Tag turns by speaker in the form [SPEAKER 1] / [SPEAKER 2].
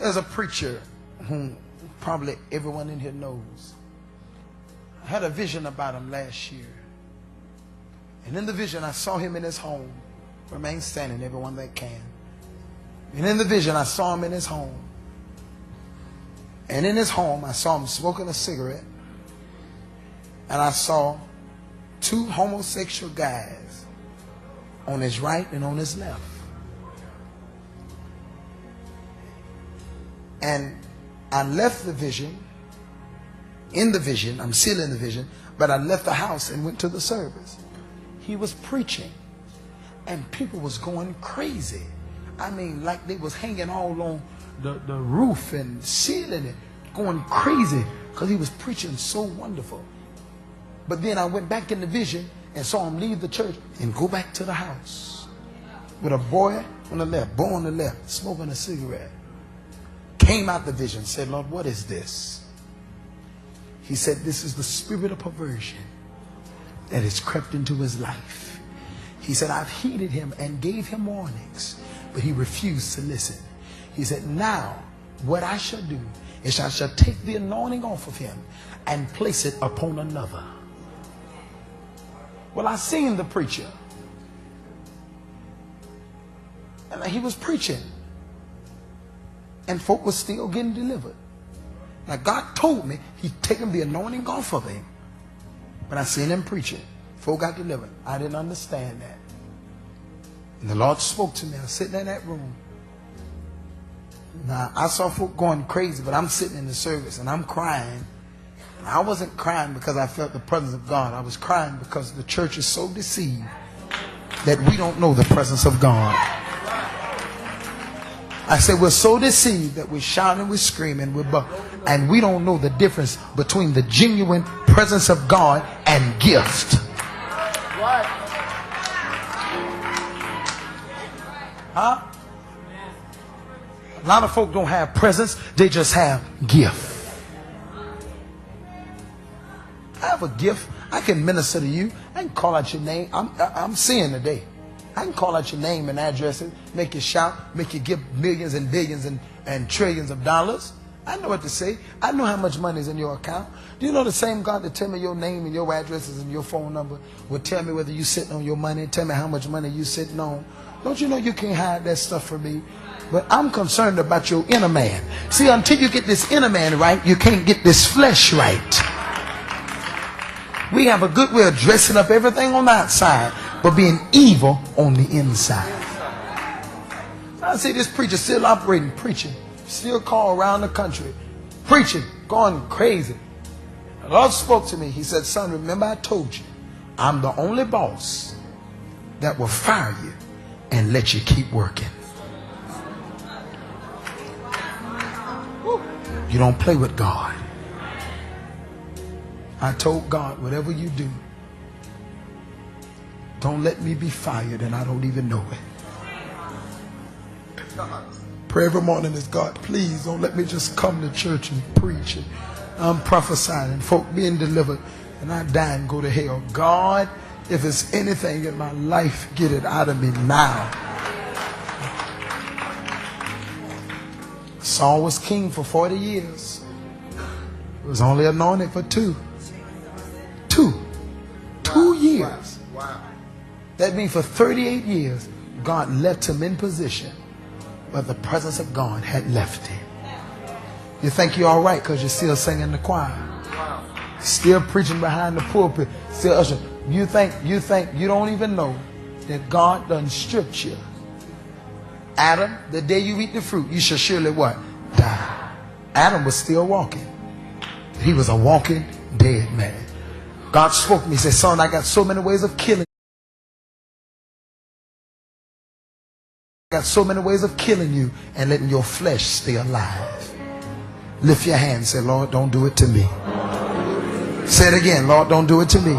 [SPEAKER 1] There's a preacher whom probably everyone in here knows. I had a vision about him last year. And in the vision, I saw him in his home. Remain standing, everyone that can. And in the vision, I saw him in his home. And in his home, I saw him smoking a cigarette. And I saw two homosexual guys on his right and on his left. And I left the vision. In the vision, I'm still in the vision, but I left the house and went to the service. He was preaching, and people was going crazy. I mean, like they was hanging all on the roof and ceiling and going crazy because he was preaching so wonderful. But then I went back in the vision and saw him leave the church and go back to the house with a boy on the left, boy on the left, smoking a cigarette. Came out the vision, said, Lord, what is this? He said, this is the spirit of perversion that has crept into his life. He said, I've heeded him and gave him warnings, but he refused to listen. He said, now what I shall do is I shall take the anointing off of him and place it upon another. Well, I seen the preacher, and he was preaching, and folk was still getting delivered. Now God told me he'd taken the anointing off of him, but I seen him preaching. Folk got delivered. I didn't understand that. And the Lord spoke to me. I was sitting in that room. Now I saw folk going crazy, but I'm sitting in the service and I'm crying. And I wasn't crying because I felt the presence of God. I was crying because the church is so deceived that we don't know the presence of God. I said, we're so deceived that we're shouting, we're screaming, and we don't know the difference between the genuine presence of God and gift.
[SPEAKER 2] What?
[SPEAKER 1] Huh? A lot of folk don't have presence, they just have gift. I have a gift. I can minister to you. I can call out your name. I'm seeing today. I can call out your name and address it, make you shout, make you give millions and billions and trillions of dollars. I know what to say. I know how much money is in your account. Do you know the same God that tell me your name and your addresses and your phone number will tell me whether you sitting on your money, tell me how much money you sitting on? Don't you know you can't hide that stuff from me? But I'm concerned about your inner man. See, until you get this inner man right, you can't get this flesh right. We have a good way of dressing up everything on the outside, but being evil on the inside. I see this preacher still operating, preaching, still called around the country, preaching, going crazy. The Lord spoke to me. He said, son, remember I told you, I'm the only boss that will fire you and let you keep working. You don't play with God. I told God, whatever you do, don't let me be fired and I don't even know it. Pray every morning is, God, please don't let me just come to church and preach and I'm prophesying and folk being delivered and I die and go to hell. God, if there's anything in my life, get it out of me now. Saul was king for 40 years. He was only anointed for 2 years.
[SPEAKER 2] Wow.
[SPEAKER 1] That means for 38 years, God left him in position, but the presence of God had left him. You think you're all right because you're still singing the choir, still preaching behind the pulpit, still ushering. You think you don't even know that God done stripped you. Adam, the day you eat the fruit, you shall surely what? Die. Adam was still walking. He was a walking dead man. God spoke to me. He said, son, I got so many ways of killing. I got so many ways of killing you and letting your flesh stay alive. Lift your hand and say, Lord, don't do it to me. Say it again, Lord, don't do it to me.